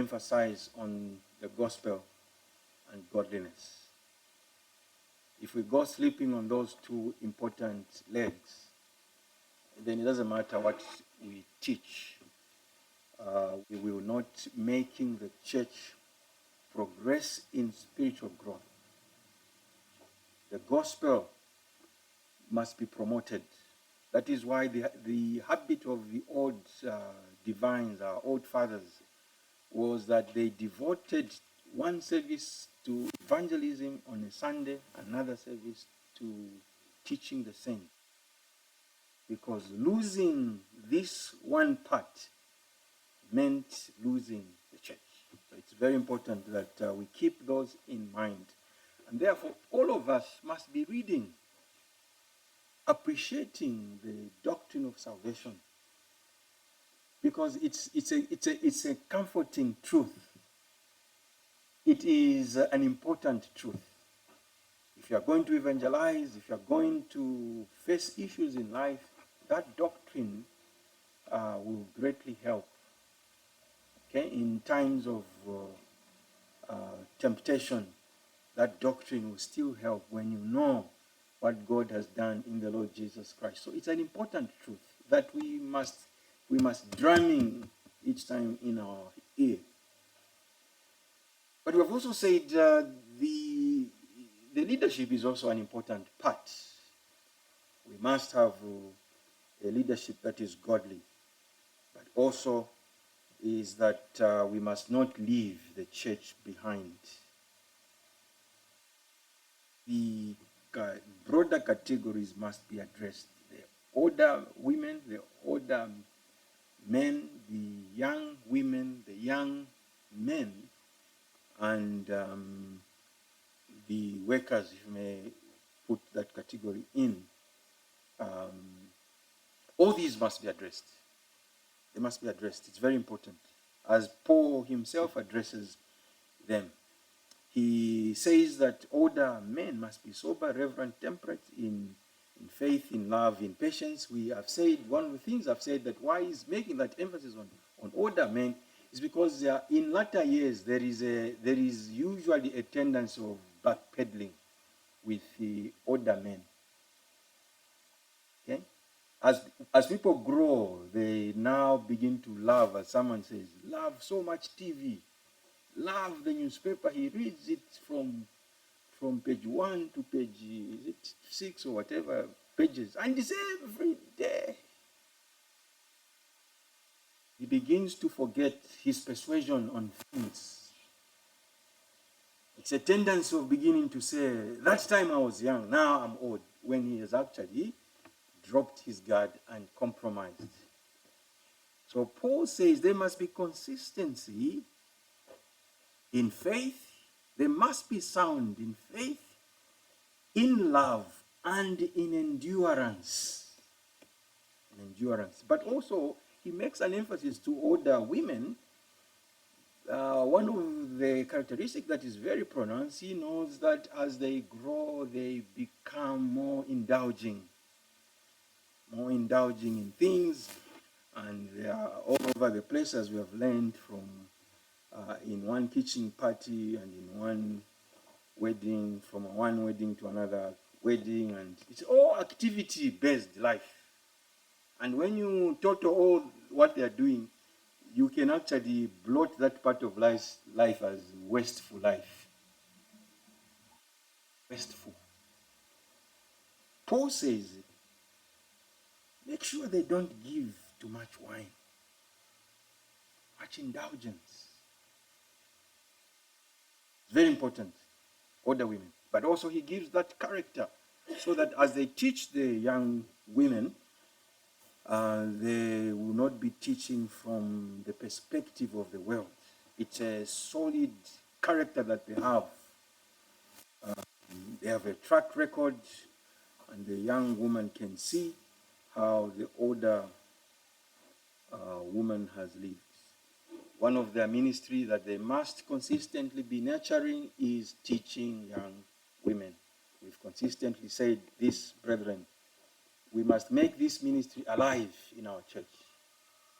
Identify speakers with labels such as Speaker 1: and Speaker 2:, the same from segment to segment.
Speaker 1: emphasize on the gospel and godliness. If we go sleeping on those two important legs, then it doesn't matter what we teach. We will not making the church progress in spiritual growth. The gospel must be promoted. That is why the habit of the old divines, our old fathers, was that they devoted one service to evangelism on a Sunday, another service to teaching the saints. Because losing this one part meant losing the church. So it's very important that we keep those in mind. And therefore, all of us must be reading, appreciating the doctrine of salvation, because it's a comforting truth. It is an important truth. If you are going to evangelize, if you are going to face issues in life, that doctrine will greatly help. Okay, in times of temptation, that doctrine will still help when you know what God has done in the Lord Jesus Christ. So it's an important truth that we must drum in each time in our ear. But we have also said the leadership is also an important part. We must have a leadership that is godly, but also is that we must not leave the church behind. The broader categories must be addressed. The older women, the older men, the young women, the young men, and the workers, if you may put that category in. All these must be addressed. They must be addressed. It's very important. As Paul himself addresses them, he says that older men must be sober, reverent, temperate, in faith, in love, in patience. We have said, one of the things I've said, that why he's making that emphasis on older men is because in latter years there is usually a tendency of backpedaling with the older men. Okay? As people grow, they now begin to love, as someone says, love so much TV, love the newspaper. He reads it from page 1 to page 6 or whatever pages, and it's every day. He begins to forget his persuasion on things. It's a tendency of beginning to say, that time I was young, now I'm old, when he has actually dropped his guard and compromised. So Paul says there must be consistency in faith. There must be sound in faith, in love, and in endurance. But also, he makes an emphasis to older women. One of the characteristics that is very pronounced, he knows that as they grow, they become more indulging in things, and they are all over the place, as we have learned from in one kitchen party and in one wedding, from one wedding to another wedding, and it's all activity-based life. And when you total all what they are doing, you can actually blot that part of life as wasteful life. Wasteful. Paul says, make sure they don't give too much wine, much indulgence. It's very important, older women. But also he gives that character so that as they teach the young women, they will not be teaching from the perspective of the world. It's a solid character that they have. They have a track record, and the young woman can see how the older woman has lived. One of their ministry that they must consistently be nurturing is teaching young women. We've consistently said this, brethren. We must make this ministry alive in our church.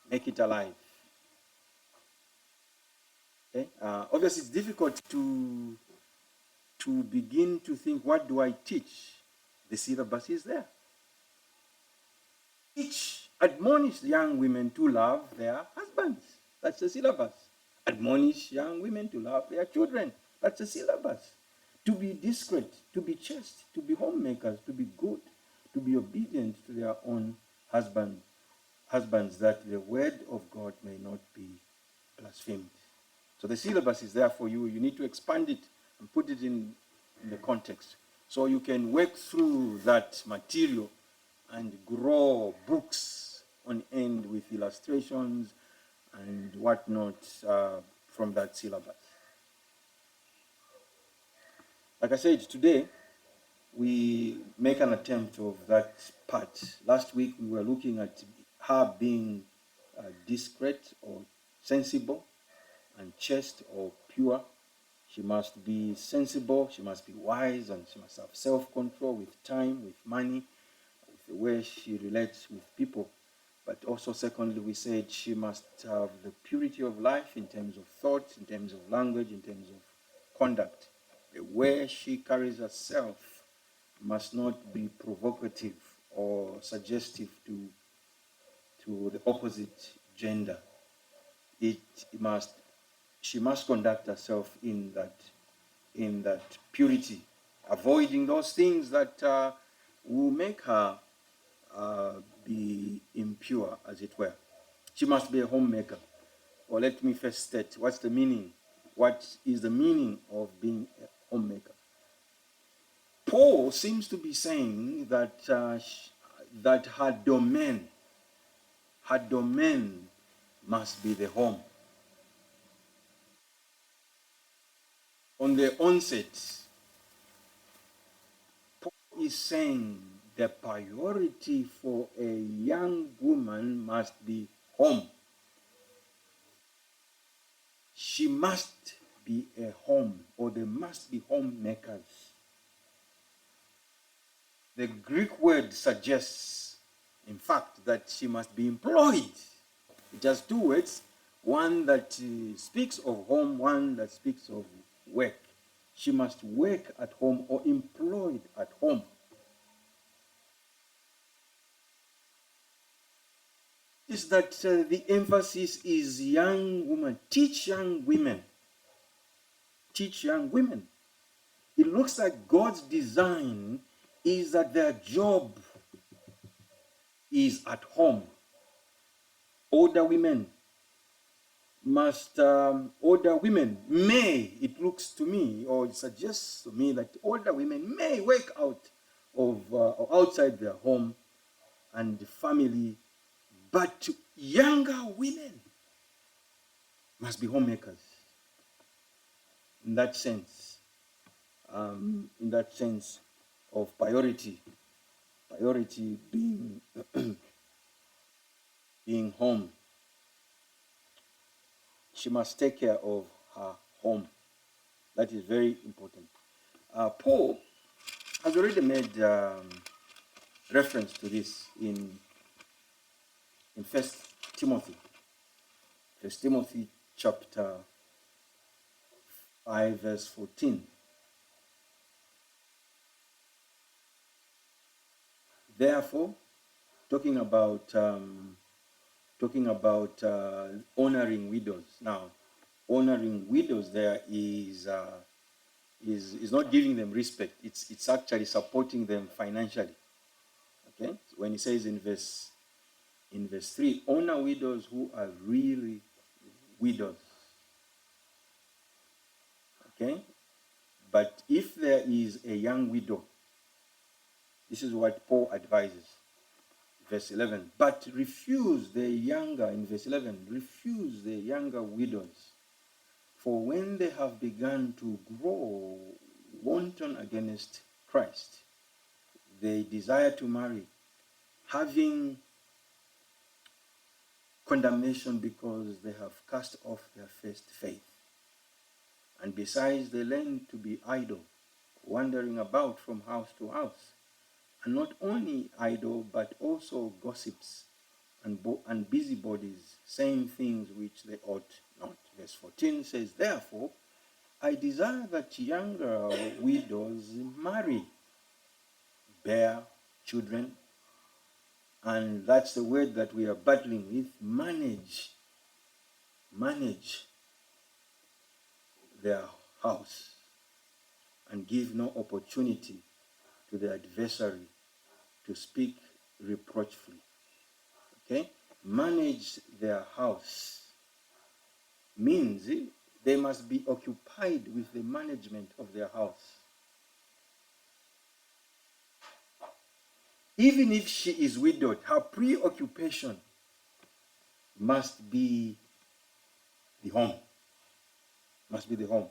Speaker 1: Make it alive. Okay? Obviously, it's difficult to begin to think, what do I teach? The syllabus is there. Teach, admonish young women to love their husbands. That's the syllabus. Admonish young women to love their children. That's the syllabus. To be discreet, to be chaste, to be homemakers, to be good, to be obedient to their own husbands, that the word of God may not be blasphemed. So the syllabus is there for you. You need to expand it and put it in the context. So you can work through that material and grow books on end with illustrations and whatnot from that syllabus. Like I said, today we make an attempt of that part. Last week we were looking at her being discreet or sensible and chaste or pure. She must be sensible, she must be wise, and she must have self-control with time, with money, with the way she relates with people. But also, secondly, we said she must have the purity of life in terms of thought, in terms of language, in terms of conduct. The way she carries herself must not be provocative or suggestive to the opposite gender. She must conduct herself in that purity, avoiding those things that will make her be impure, as it were. She must be a homemaker. Or let me first state, what's the meaning? What is the meaning of being a homemaker? Paul seems to be saying that that her domain must be the home. On the onset, Paul is saying the priority for a young woman must be home. She must be a home, or they must be homemakers. The Greek word suggests, in fact, that she must be employed. It has two words, one that speaks of home, one that speaks of work. She must work at home or employed at home. Is that the emphasis is young women. Teach young women. Teach young women. It looks like God's design is that their job is at home. Older women may, it looks to me, or it suggests to me that older women may work out of or outside their home and family, but younger women must be homemakers. In that sense of priority being being home. She must take care of her home. That is very important. Paul has already made reference to this in 1 Timothy. 1 Timothy chapter 5, verse 14. Therefore, talking about honoring widows. Now, honoring widows there is not giving them respect. It's actually supporting them financially. Okay, so when he says in verse 3, honor widows who are really widows. Okay, but if there is a young widow, this is what Paul advises. Verse 11, but refuse the younger, in verse 11, refuse the younger widows, for when they have begun to grow wanton against Christ, they desire to marry, having condemnation because they have cast off their first faith. And besides, they learn to be idle, wandering about from house to house, and not only idle, but also gossips and busybodies, saying things which they ought not. Verse 14 says, therefore, I desire that younger widows marry, bear children, and that's the word that we are battling with, manage their house, and give no opportunity to the adversary to speak reproachfully. Okay? Manage their house means they must be occupied with the management of their house. Even if she is widowed, her preoccupation must be the home. Must be the home.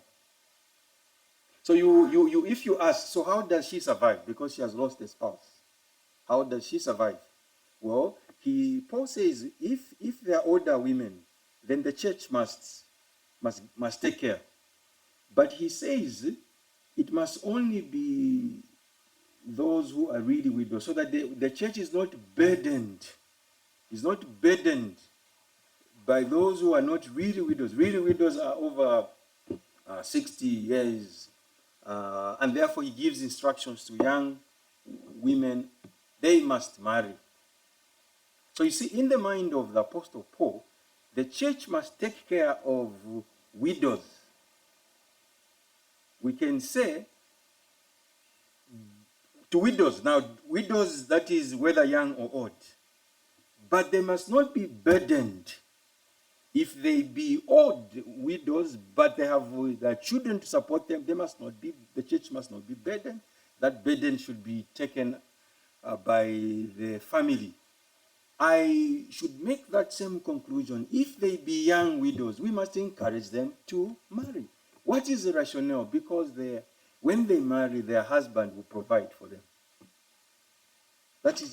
Speaker 1: So if you ask, so how does she survive? Because she has lost a spouse. How does she survive? Well, Paul says, if they are older women, then the church must take care. But he says it must only be those who are really widows, so that the church is not burdened. Is not burdened by those who are not really widows. Really widows are over 60 years. And therefore he gives instructions to young women, they must marry. So you see, in the mind of the Apostle Paul, the church must take care of widows. We can say to widows, now widows, that is whether young or old, but they must not be burdened. If they be old widows, but they have their children to support them, the church must not be burdened. That burden should be taken by the family. I should make that same conclusion. If they be young widows, we must encourage them to marry. What is the rationale? Because when they marry, their husband will provide for them. That is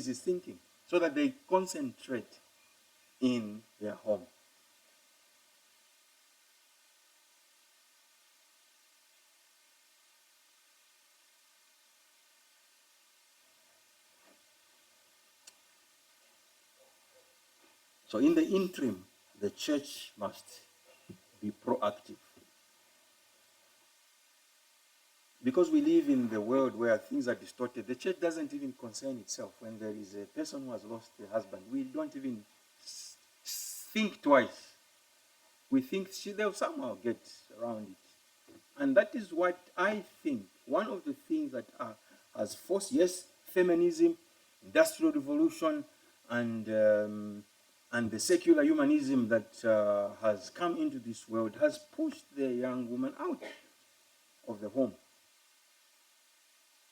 Speaker 1: his thinking, so that they concentrate in their home. So in the interim, the church must be proactive. Because we live in the world where things are distorted, the church doesn't even concern itself. When there is a person who has lost a husband, we don't even think twice. We think they'll somehow get around it. And that is what I think, one of the things that has forced, yes, feminism, industrial revolution, and the secular humanism that has come into this world has pushed the young woman out of the home.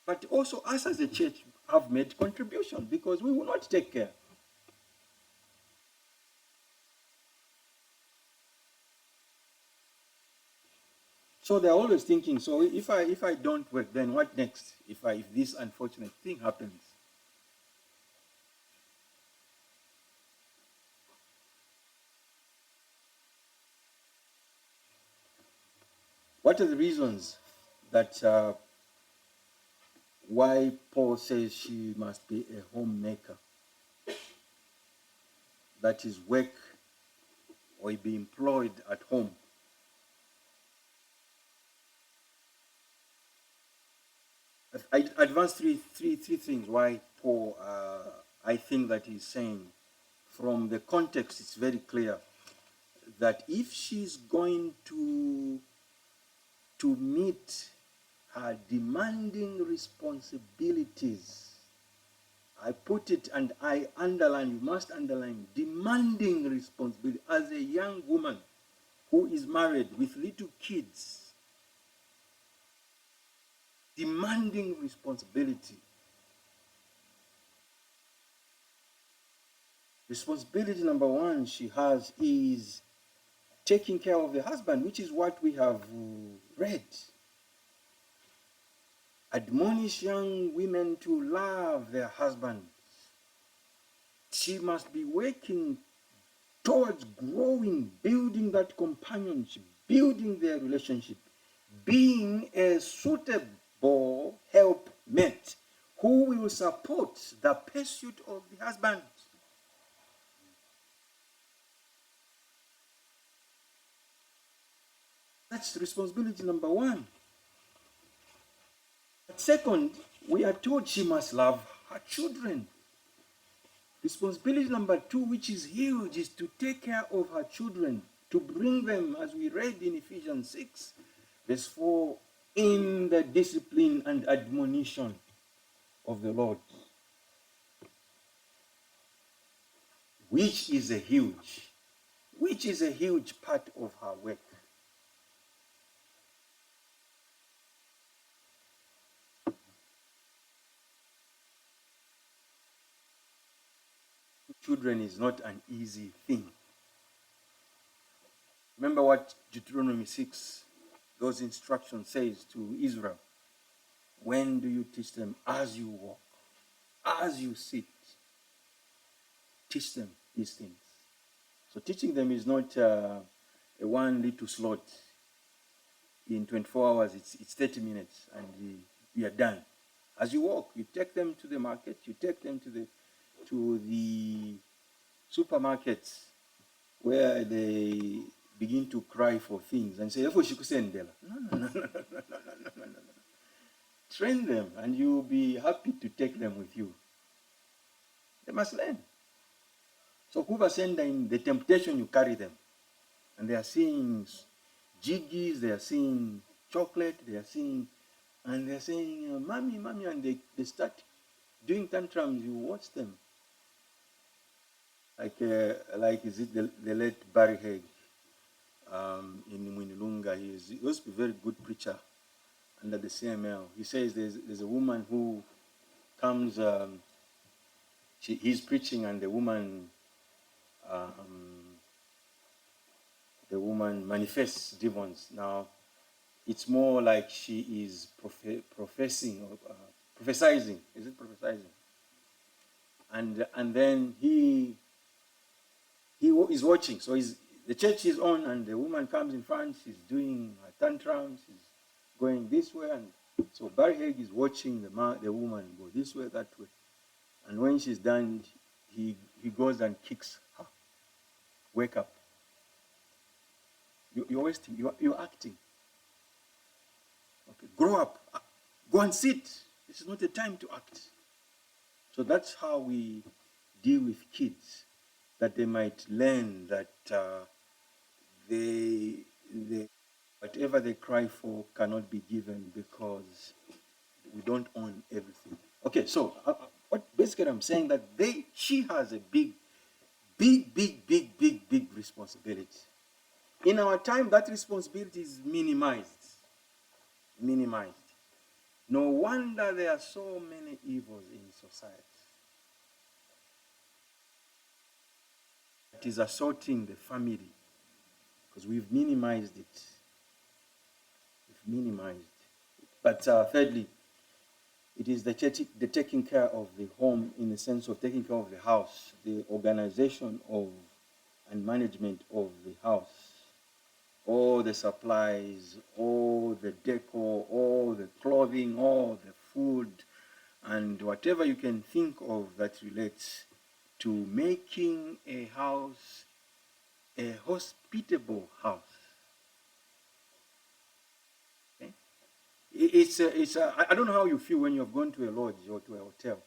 Speaker 1: But also us as a church have made contribution, because we will not take care. So they're always thinking, so if I don't work, then what next? If this unfortunate thing happens. What are the reasons that why Paul says she must be a homemaker? That is, work or be employed at home. I advance three things why Paul, I think that he's saying. From the context, it's very clear that if she's going to meet her demanding responsibilities, I put it and I underline, you must underline, demanding responsibility as a young woman who is married with little kids. Demanding responsibility. Responsibility number one she has is taking care of the husband, which is what we have read. Admonish young women to love their husbands. She must be working towards growing, building that companionship, building their relationship, being a suitable helpmate who will support the pursuit of the husband. That's responsibility number one. But second, we are told she must love her children. Responsibility number two, which is huge, is to take care of her children, to bring them, as we read in Ephesians 6, verse 4, in the discipline and admonition of the Lord, which is a huge part of her work. Children is not an easy thing. Remember what Deuteronomy 6, those instructions says to Israel. When do you teach them? As you walk, as you sit. Teach them these things. So teaching them is not a one little slot. In 24 hours, it's 30 minutes, and we are done. As you walk, you take them to the market, you take them to the supermarkets where they begin to cry for things and say, no. Train them, and you'll be happy to take them with you. They must learn. So Kuva send in the temptation, you carry them. And they are seeing jiggies, they are seeing chocolate, they are seeing, and they are saying, mommy, and they start doing tantrums. You watch them. Like is it the late Barry Haig in Mwinilunga? He was a very good preacher under the CML. He says there's a woman who comes, he's preaching, and the woman manifests demons. Now, it's more like she is prophesying. Is it prophesying? And then he is watching. So the church is on, and the woman comes in front. She's doing her tantrums. She's going this way, and so Barry Haig is watching the woman go this way, that way. And when she's done, he goes and kicks her. Wake up. You're wasting. You're acting. Okay, grow up. Go and sit. This is not the time to act. So that's how we deal with kids, that they might learn that whatever they cry for cannot be given, because we don't own everything. Okay, so what basically I'm saying that she has a big responsibility. In our time, that responsibility is minimized. No wonder there are so many evils in society. It is assaulting the family, because we've minimized it. But thirdly, it is the taking care of the home, in the sense of taking care of the house, the organization of and management of the house. All the supplies, all the decor, all the clothing, all the food, and whatever you can think of that relates to making a house a hospitable house. Okay? I don't know how you feel when you've gone to a lodge or to a hotel.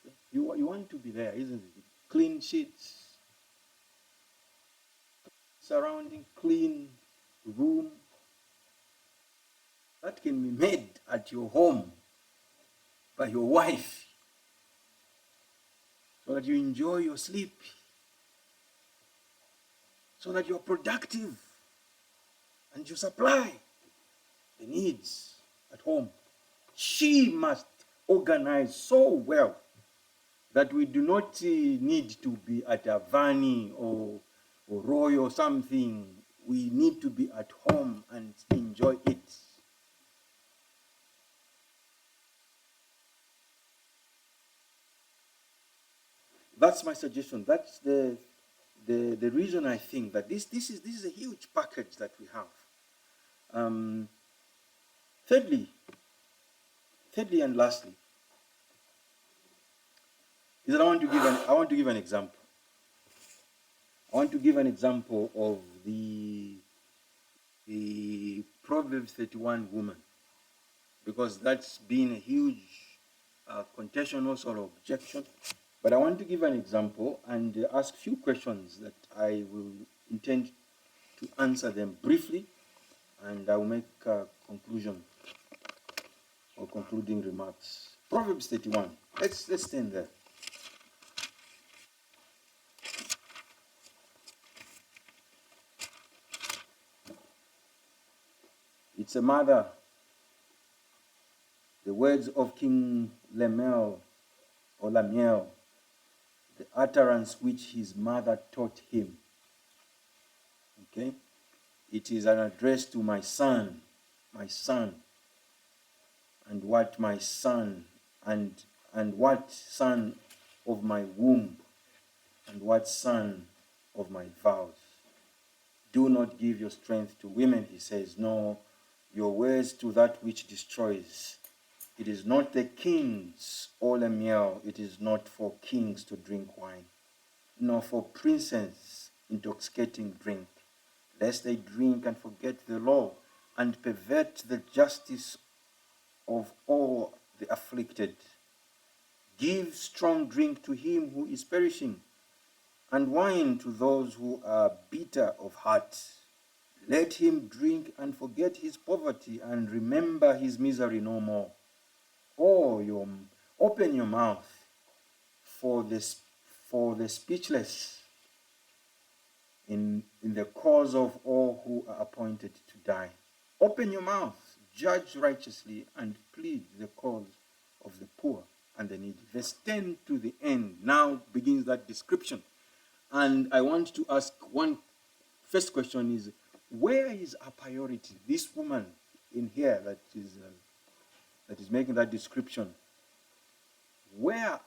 Speaker 1: Okay? You want to be there, isn't it? Clean sheets, surrounding, clean room. That can be made at your home by your wife, so that you enjoy your sleep, so that you're productive and you supply the needs at home. She must organize so well that we do not need to be at a Vani or Roy or something. We need to be at home and enjoy it. That's my suggestion. That's the reason I think that this is a huge package that we have. Thirdly and lastly, is that I want to give an example. I want to give an example of the Proverbs 31 woman, because that's been a huge contentious sort of objection. But I want to give an example and ask few questions that I will intend to answer them briefly, and I will make a conclusion or concluding remarks. Proverbs 31. Let's stand there. It's a mother. The words of King Lemuel or Lamiel, the utterance which his mother taught him. Okay? It is an address to my son, and what my son, and what son of my womb, and what son of my vows. Do not give your strength to women, he says, nor your words to that which destroys. It is not the king's or the meal, it is not for kings to drink wine, nor for princes intoxicating drink, lest they drink and forget the law, and pervert the justice of all the afflicted. Give strong drink to him who is perishing, and wine to those who are bitter of heart. Let him drink and forget his poverty, and remember his misery no more. Open your mouth for the speechless in the cause of all who are appointed to die. Open your mouth, judge righteously, and plead the cause of the poor and the needy. Verse 10 to the end now begins that description. And I want to ask one first question is, where is her priority? This woman in here that is making that description, where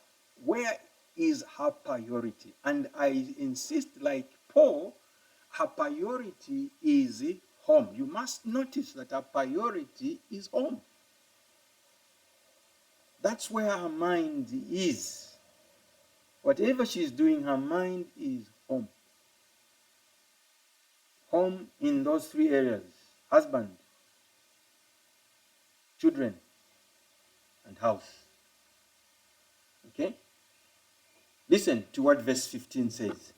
Speaker 1: is her priority? And I insist, like Paul, her priority is home. You must notice that her priority is home. That's where her mind is. Whatever she's doing, her mind is home. Home in those three areas: husband, children, and house. Okay? Listen to what verse 15 says.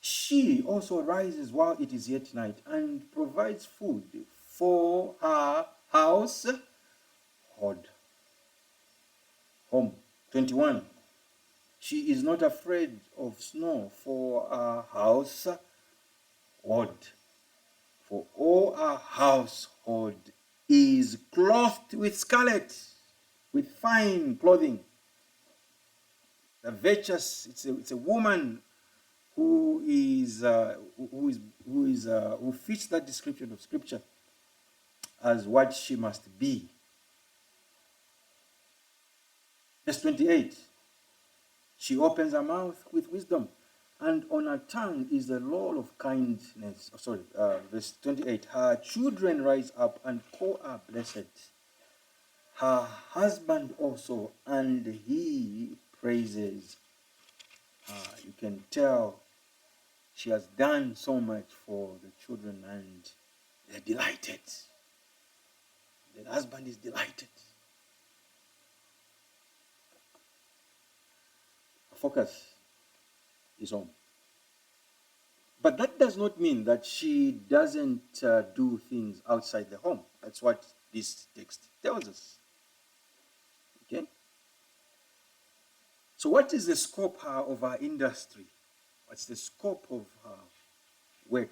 Speaker 1: She also rises while it is yet night and provides food for her household. Home. 21. She is not afraid of snow for her household, for all her household is clothed with scarlet, with fine clothing. The virtuous, it's a woman who fits that description of Scripture as what she must be. Verse 28. She opens her mouth with wisdom, and on her tongue is the law of kindness. Verse 28. Her children rise up and call her blessed. Her husband also, and he praises her. You can tell she has done so much for the children, and they're delighted. The husband is delighted. Focus is on. But that does not mean that she doesn't do things outside the home. That's what this text tells us. Okay? So what is the scope of our industry? What's the scope of her work?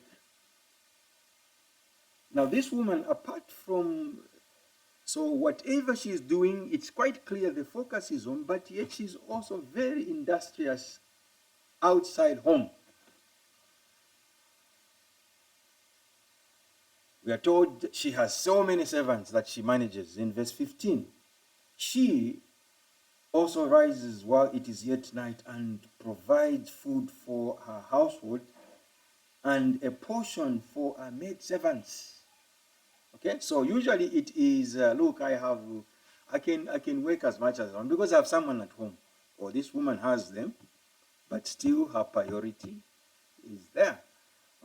Speaker 1: Now this woman, apart from, so whatever she's doing, it's quite clear the focus is on, but yet she's also very industrious outside home. We are told she has so many servants that she manages. In verse 15, she also rises while it is yet night and provides food for her household and a portion for her maid servants. Okay, so usually it is, look, I can work as much as I want because I have someone at home. Or this woman has them, but still her priority is there.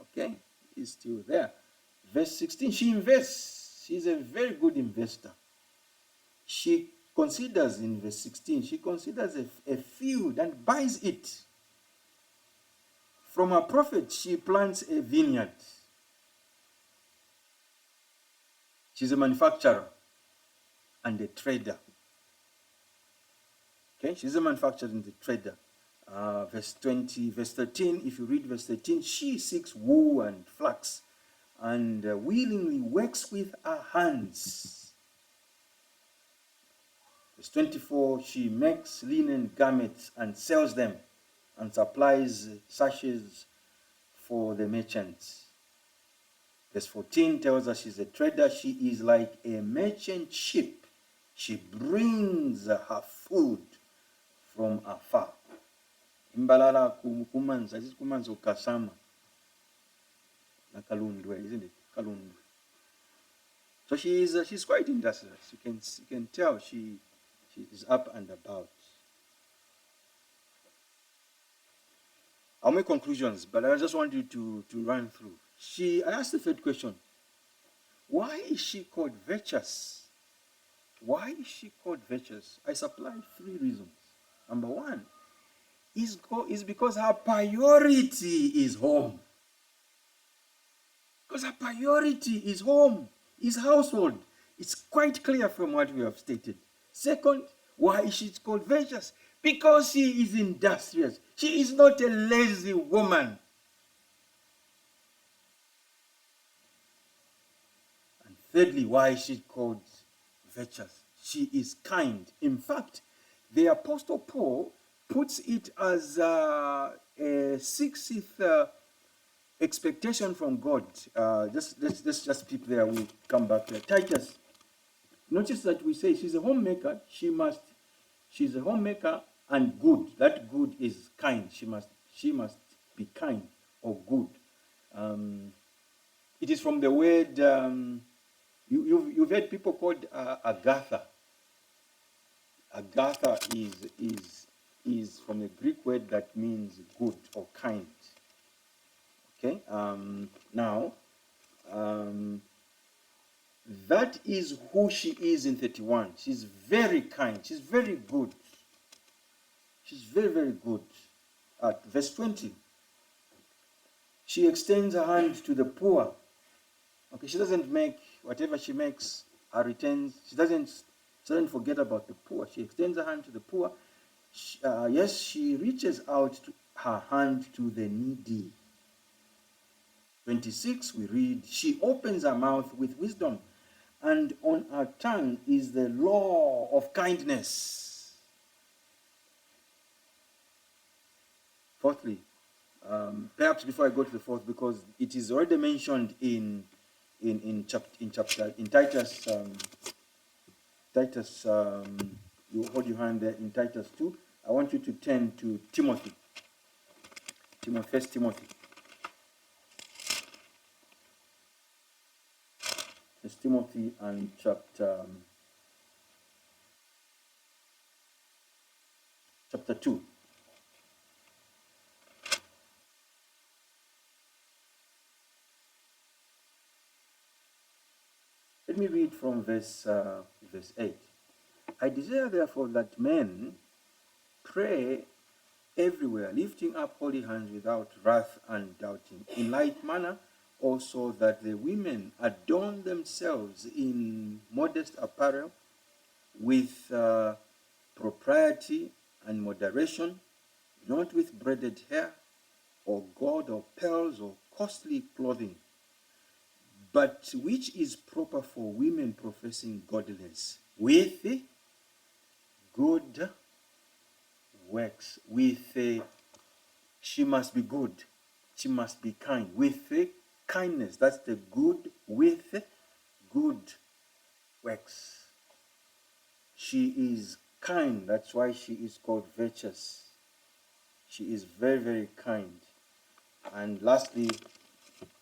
Speaker 1: Okay, is still there. Verse 16, she invests She's a very good investor. She considers, in verse 16, she considers a field and buys it. From her profit, she plants a vineyard. She's a manufacturer and a trader. Okay, she's a manufacturer and a trader. Verse 13, if you read verse 13, she seeks wool and flax and willingly works with her hands. Verse 24, she makes linen garments and sells them and supplies sashes for the merchants. Verse 14 tells us she's a trader. She is like a merchant ship. She brings her food from afar. Imbalala kumanza, this kumanza ukasama. Nakalundwe, isn't it? Kalundwe. So she's quite industrious. You can tell she is up and about. I'll make conclusions, but I just want you to run through. I asked the third question. Why is she called virtuous? Why is she called virtuous? I supply 3 reasons. Number 1 is because her priority is home. Because her priority is home, is household. It's quite clear from what we have stated. Second, why is she called virtuous? Because she is industrious. She is not a lazy woman. And thirdly, why is she called virtuous? She is kind. In fact, the Apostle Paul puts it as a 60th expectation from God. Let's just keep there. We'll come back there. Titus. Notice that we say she's a homemaker. She's a homemaker and good. That good is kind. She must be kind or good. It is from the word. You've heard people called Agatha. Agatha is from the Greek word that means good or kind. Okay. That is who she is in 31. She's very kind. She's very good. She's very, very good. At verse 20, she extends her hand to the poor. Okay, she doesn't make whatever she makes, her returns. She doesn't forget about the poor. She extends her hand to the poor. She reaches out her hand to the needy. 26, we read, she opens her mouth with wisdom, and on her tongue is the law of kindness. Fourthly, perhaps before I go to the fourth, because it is already mentioned in Titus. You hold your hand there in Titus 2. I want you to turn to Timothy. First Timothy. It's Timothy and chapter 2. Let me read from verse 8. I desire therefore that men pray everywhere, lifting up holy hands without wrath and doubting. In like manner also that the women adorn themselves in modest apparel with propriety and moderation, not with braided hair or gold or pearls or costly clothing, but which is proper for women professing godliness, with good works. She must be good. She must be kind. With kindness. That's the good, with good works. She is kind. That's why she is called virtuous. She is very, very kind. And lastly,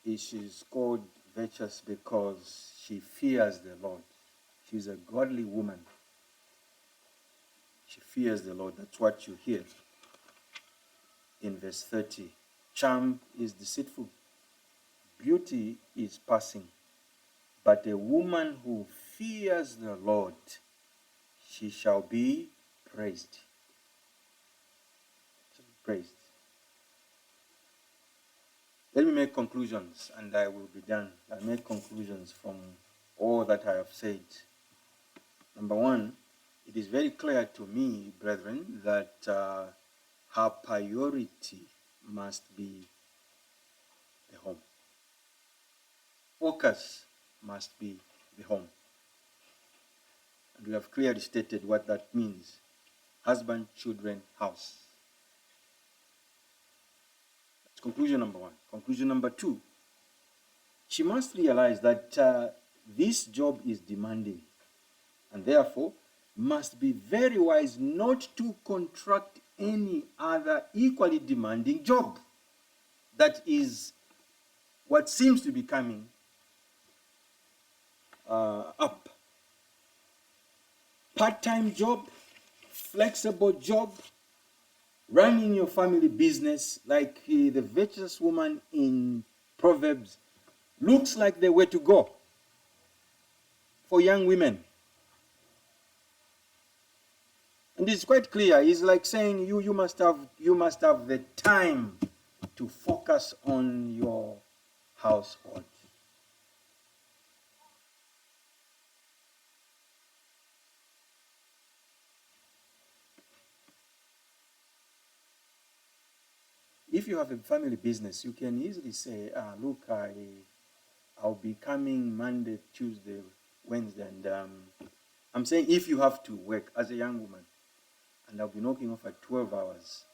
Speaker 1: she is called virtuous because she fears the Lord. She's a godly woman. She fears the Lord. That's what you hear in verse 30. Charm is deceitful. Beauty is passing. But a woman who fears the Lord, she shall be praised. Praised. Let me make conclusions, and I will be done. I make conclusions from all that I have said. Number one, it is very clear to me, brethren, that her priority must be the home. Focus must be the home. And we have clearly stated what that means. Husband, children, house. That's conclusion number one. Conclusion number two, she must realize that this job is demanding, and therefore must be very wise not to contract any other equally demanding job. That is what seems to be coming up. Part-time job, flexible job, running your family business, like the virtuous woman in Proverbs, looks like the way to go for young women. And it's quite clear. It's like saying you must have the time to focus on your household. If you have a family business, you can easily say, look, I'll be coming Monday, Tuesday, Wednesday, and I'm saying if you have to work as a young woman, and I'll be knocking off at 12 hours,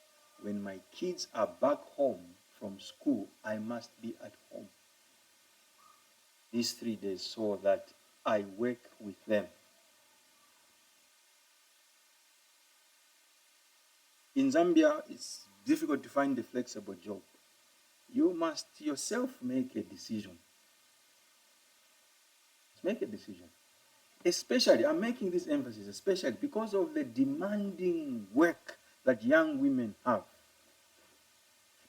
Speaker 1: when my kids are back home from school, I must be at home these 3 days so that I work with them. In Zambia, it's difficult to find a flexible job. You must yourself make a decision. Make a decision. Especially, I'm making this emphasis, especially because of the demanding work that young women have.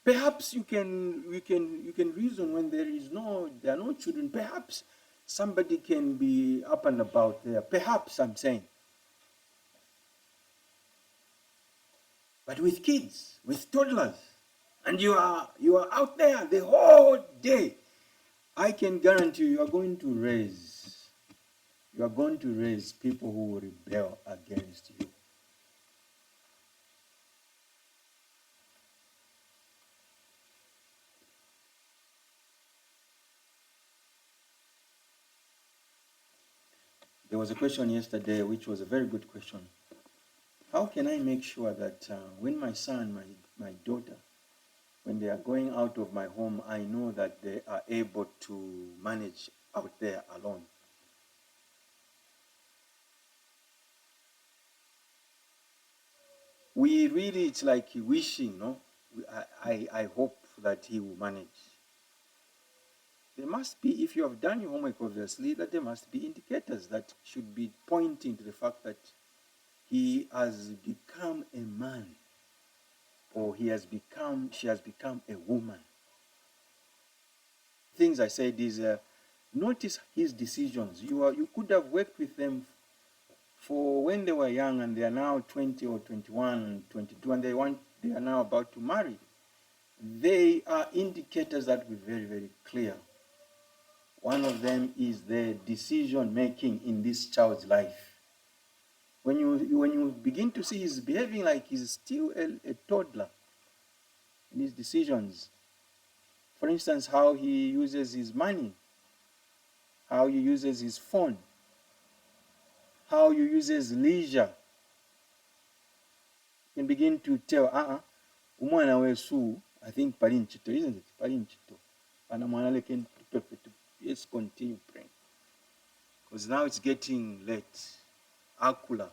Speaker 1: Perhaps you can reason when there are no children. Perhaps somebody can be up and about there. Perhaps, I'm saying. But with kids, with toddlers, and you are out there the whole day, I can guarantee you are going to raise people who will rebel against you. There was a question yesterday, which was a very good question. How can I make sure that when my son, my daughter, when they are going out of my home, I know that they are able to manage out there alone? It's like wishing, no? I hope that he will manage. There must be, if you have done your homework, obviously, that there must be indicators that should be pointing to the fact that he has become a man, or she has become a woman. Things I said is, notice his decisions. You could have worked with them for when they were young, and they are now 20 or 21, 22, and they are now about to marry. They are indicators that were very, very clear. One of them is the decision making in this child's life. When you begin to see he's behaving like he's still a toddler in his decisions. For instance, how he uses his money, how he uses his phone, how he uses leisure. You can begin to tell, umwana wesu, I think parinchito, isn't it? Parinchito. Let's continue praying. Because now it's getting late. Akula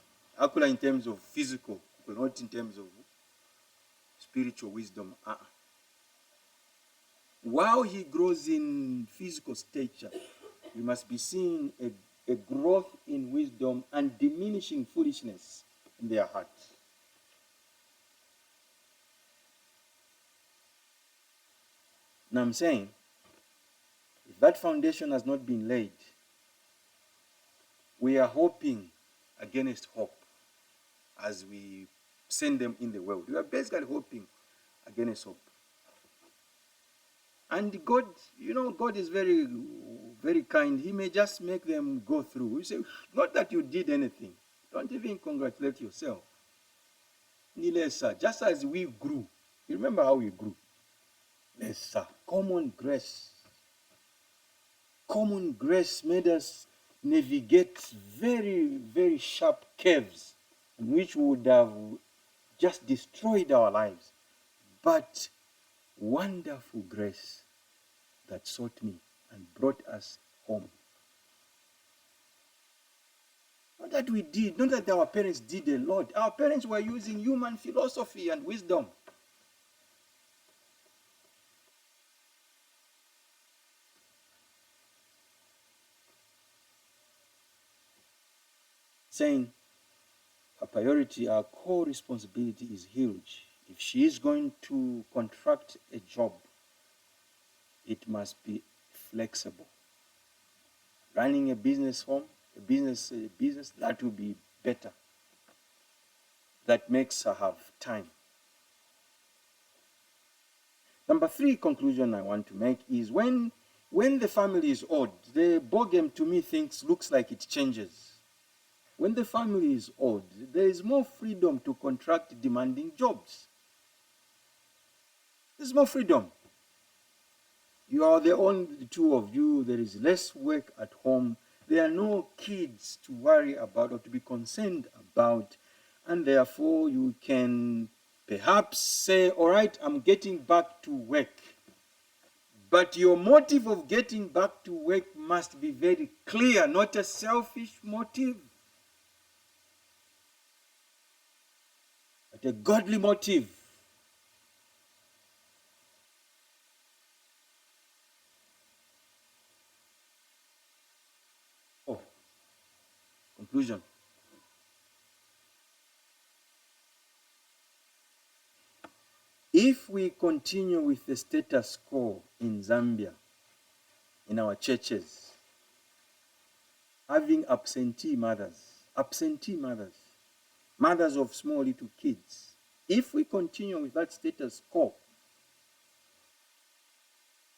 Speaker 1: in terms of physical, not in terms of spiritual wisdom. While he grows in physical stature, we must be seeing a growth in wisdom and diminishing foolishness in their hearts. Now I'm saying, if that foundation has not been laid, we are hoping against hope as we send them in the world. We are basically hoping against hope. And God, God is very, very kind. He may just make them go through. You say, not that you did anything. Don't even congratulate yourself. Just as we grew. You remember how we grew? Common grace. Common grace made us navigate very, very sharp curves in which we would have just destroyed our lives. But wonderful grace that sought me and brought us home. Not that we did, not that our parents did a lot. Our parents were using human philosophy and wisdom. Saying her priority, our core responsibility is huge. If she is going to contract a job, it must be flexible. Running a business home, a business, that will be better. That makes her have time. Number 3 conclusion I want to make is when the family is old, the ball game to me looks like it changes. When the family is old, there is more freedom to contract demanding jobs. There's more freedom. You are the only two of you. There is less work at home. There are no kids to worry about or to be concerned about. And therefore, you can perhaps say, all right, I'm getting back to work. But your motive of getting back to work must be very clear, not a selfish motive, but a godly motive. Conclusion. If we continue with the status quo in Zambia, in our churches, having absentee mothers, mothers of small little kids, if we continue with that status quo,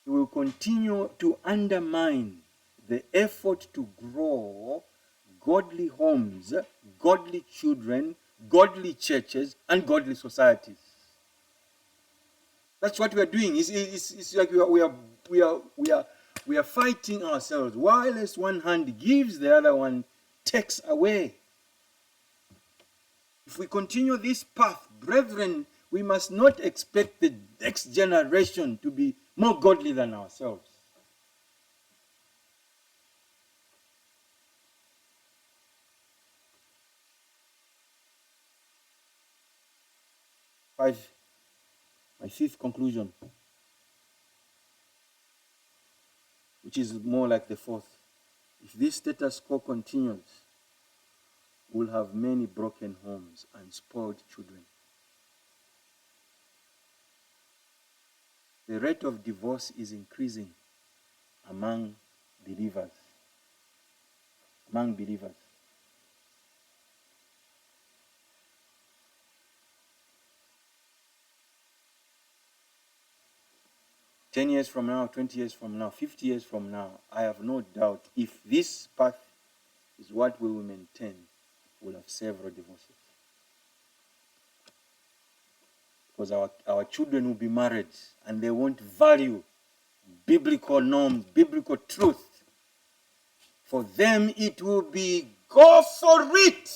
Speaker 1: we will continue to undermine the effort to grow godly homes, godly children, godly churches, and godly societies. That's what we are doing. It's like we are fighting ourselves. While as one hand gives, the other one takes away. If we continue this path, brethren, we must not expect the next generation to be more godly than ourselves. My 5th conclusion, which is more like the 4th. If this status quo continues, we'll have many broken homes and spoiled children. The rate of divorce is increasing among believers. 10 years from now, 20 years from now, 50 years from now, I have no doubt if this path is what we will maintain, we'll have several divorces. Because our children will be married and they won't value biblical norms, biblical truth. For them, it will be go for it.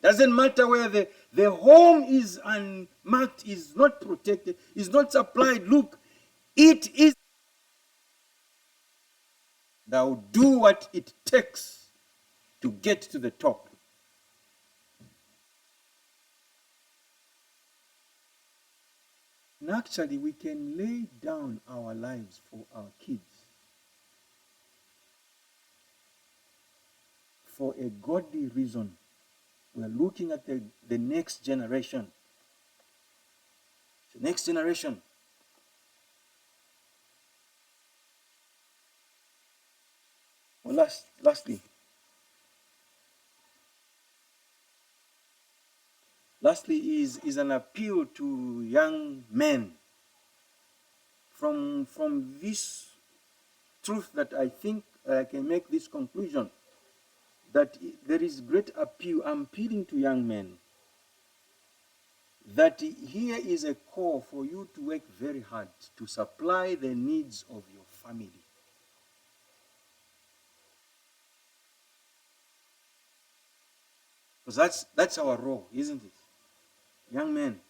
Speaker 1: Doesn't matter where the home is unmarked, is not protected, is not supplied. Look, it is that will do what it takes to get to the top. And actually, we can lay down our lives for our kids. For a godly reason. We're looking at the next generation. The next generation. Well, lastly, Lastly, is an appeal to young men from this truth that I think I can make this conclusion that there is great appeal. I'm appealing to young men that here is a call for you to work very hard to supply the needs of your family. Because that's our role, isn't it? Young men.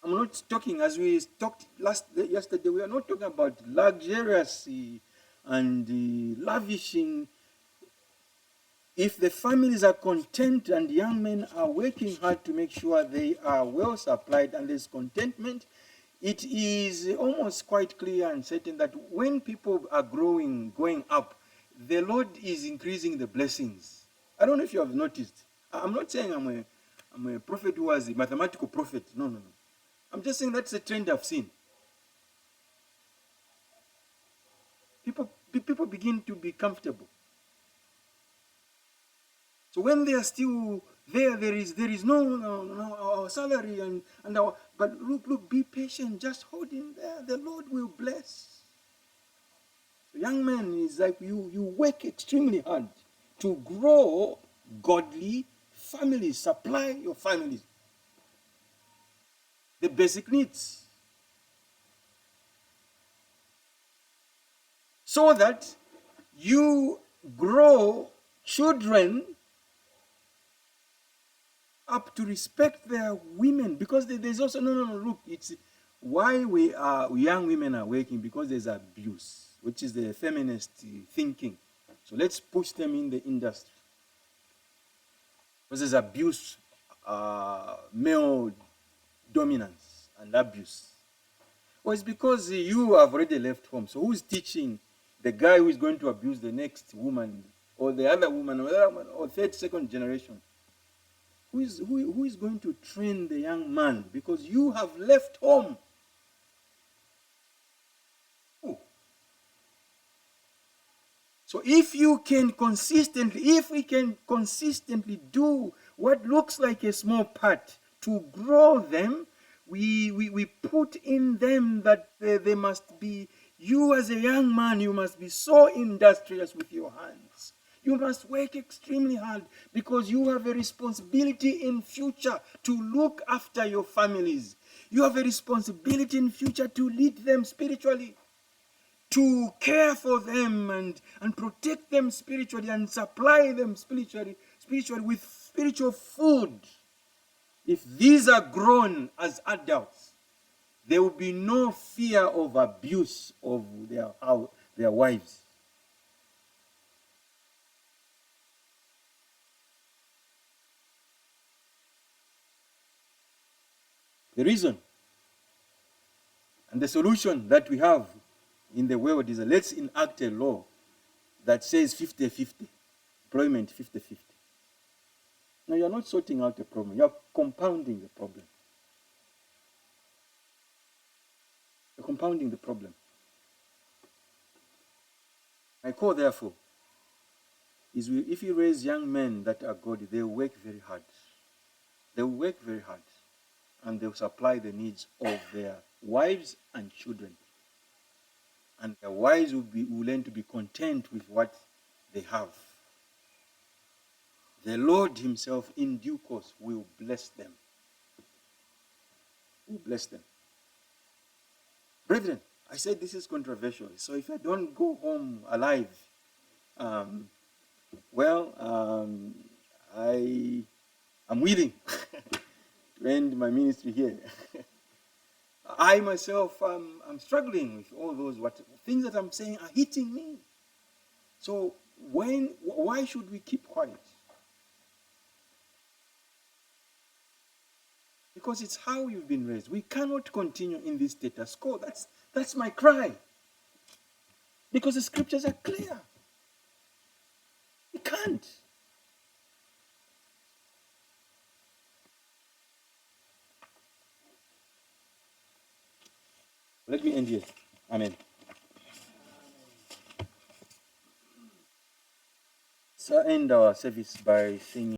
Speaker 1: I'm not talking, as we talked yesterday, we are not talking about luxurious and lavishing. If the families are content and young men are working hard to make sure they are well supplied and there's contentment, it is almost quite clear and certain that when people are going up, the Lord is increasing the blessings. I don't know if you have noticed. I'm not saying I'm a prophet who was a mathematical prophet. No, no, no. I'm just saying that's a trend I've seen. People begin to be comfortable. So when they are still there is no our salary and our, but look, be patient, just hold in there. The Lord will bless. So young man is like you work extremely hard to grow godly families, supply your families the basic needs, so that you grow children up to respect their women, because there's also no look, it's why young women are working, because there's abuse, which is the feminist thinking. So let's push them in the industry because there's abuse, male dominance and abuse. Well, it's because you have already left home. So who's teaching the guy who is going to abuse the next woman or the other woman or third, second generation? Who is going to train the young man? Because you have left home. Ooh. So if we can consistently do what looks like a small part to grow them, we put in them that they must be, you as a young man, you must be so industrious with your hands. You must work extremely hard because you have a responsibility in future to look after your families. You have a responsibility in future to lead them spiritually, to care for them and protect them spiritually and supply them spiritually with spiritual food. If these are grown as adults, there will be no fear of abuse of their wives. The reason and the solution that we have in the world is let's enact a law that says 50-50, employment 50-50. Now you're not sorting out the problem, you're compounding the problem. You're compounding the problem. My call, therefore, is if you raise young men that are godly, they will work very hard. They will work very hard. And they will supply the needs of their wives and children. And their wives will learn to be content with what they have. The Lord himself, in due course, will bless them. Will bless them. Brethren, I said this is controversial. So if I don't go home alive, I'm willing to end my ministry here. I myself, I'm struggling with all those things that I'm saying are hitting me. So why should we keep quiet? Because it's how you've been raised. We cannot continue in this status quo. That's my cry. Because the scriptures are clear. We can't. Let me end here. Amen. So end our service by singing.